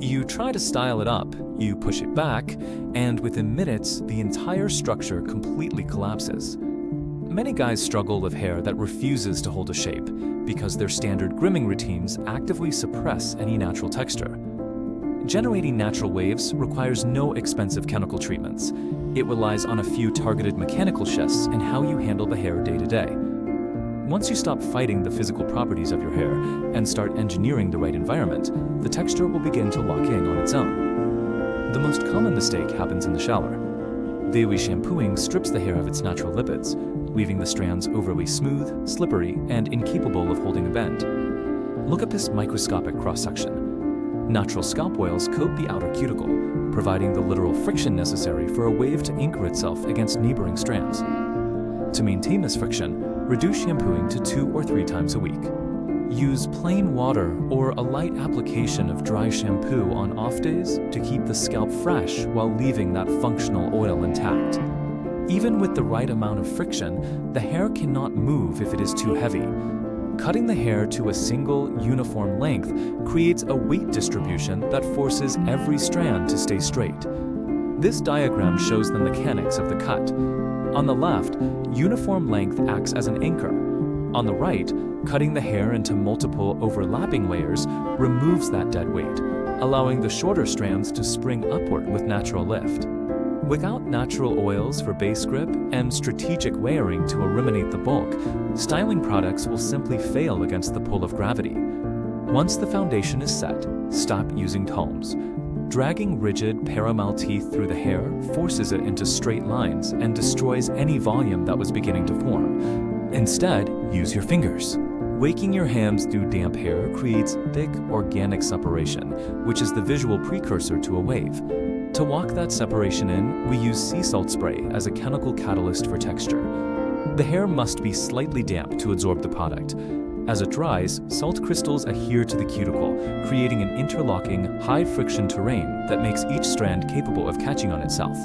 You try to style it up, you push it back, and within minutes, the entire structure completely collapses. Many guys struggle with hair that refuses to hold a shape because their standard grooming routines actively suppress any natural texture. Generating natural waves requires no expensive chemical treatments. It relies on a few targeted mechanical shifts in how you handle the hair day to day. Once you stop fighting the physical properties of your hair and start engineering the right environment, the texture will begin to lock in on its own. The most common mistake happens in the shower. Daily shampooing strips the hair of its natural lipids, leaving the strands overly smooth, slippery, and incapable of holding a bend. Look at this microscopic cross-section. Natural scalp oils coat the outer cuticle, providing the literal friction necessary for a wave to anchor itself against neighboring strands. To maintain this friction, reduce shampooing to 2 or 3 times a week. Use plain water or a light application of dry shampoo on off days to keep the scalp fresh while leaving that functional oil intact. Even with the right amount of friction, the hair cannot move if it is too heavy. Cutting the hair to a single, uniform length creates a weight distribution that forces every strand to stay straight. This diagram shows the mechanics of the cut. On the left, uniform length acts as an anchor. On the right, cutting the hair into multiple overlapping layers removes that dead weight, allowing the shorter strands to spring upward with natural lift. Without natural oils for base grip and strategic layering to eliminate the bulk, styling products will simply fail against the pull of gravity. Once the foundation is set, stop using combs. Dragging rigid parallel teeth through the hair forces it into straight lines and destroys any volume that was beginning to form. Instead, use your fingers. Waking your hands through damp hair creates thick, organic separation, which is the visual precursor to a wave. To lock that separation in, we use sea salt spray as a chemical catalyst for texture. The hair must be slightly damp to absorb the product. As it dries, salt crystals adhere to the cuticle, creating an interlocking, high-friction terrain that makes each strand capable of catching on itself.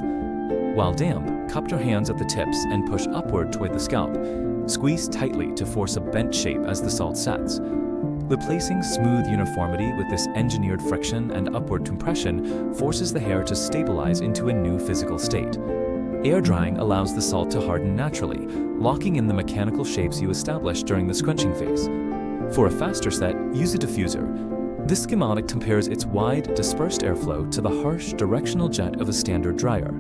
While damp, cup your hands at the tips and push upward toward the scalp. Squeeze tightly to force a bent shape as the salt sets. Replacing smooth uniformity with this engineered friction and upward compression forces the hair to stabilize into a new physical state. Air drying allows the salt to harden naturally, locking in the mechanical shapes you establish during the scrunching phase. For a faster set, use a diffuser. This schematic compares its wide, dispersed airflow to the harsh, directional jet of a standard dryer.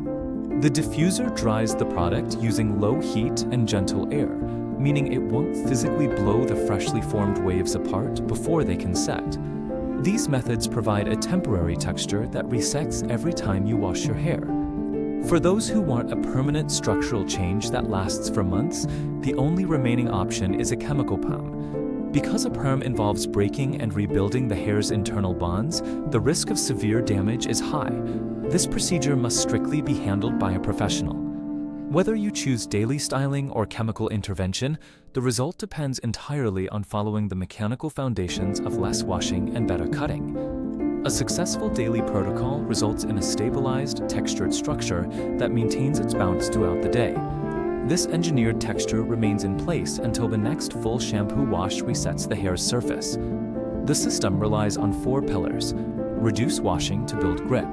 The diffuser dries the product using low heat and gentle air, meaning it won't physically blow the freshly formed waves apart before they can set. These methods provide a temporary texture that resets every time you wash your hair. For those who want a permanent structural change that lasts for months, the only remaining option is a chemical perm. Because a perm involves breaking and rebuilding the hair's internal bonds, the risk of severe damage is high. This procedure must strictly be handled by a professional. Whether you choose daily styling or chemical intervention, the result depends entirely on following the mechanical foundations of less washing and better cutting. A successful daily protocol results in a stabilized, textured structure that maintains its bounce throughout the day. This engineered texture remains in place until the next full shampoo wash resets the hair's surface. The system relies on 4 pillars: reduce washing to build grip,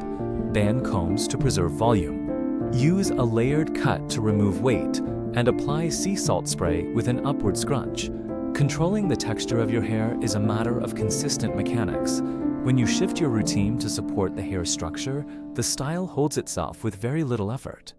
ban combs to preserve volume, use a layered cut to remove weight, and apply sea salt spray with an upward scrunch. Controlling the texture of your hair is a matter of consistent mechanics. When you shift your routine to support the hair's structure, the style holds itself with very little effort.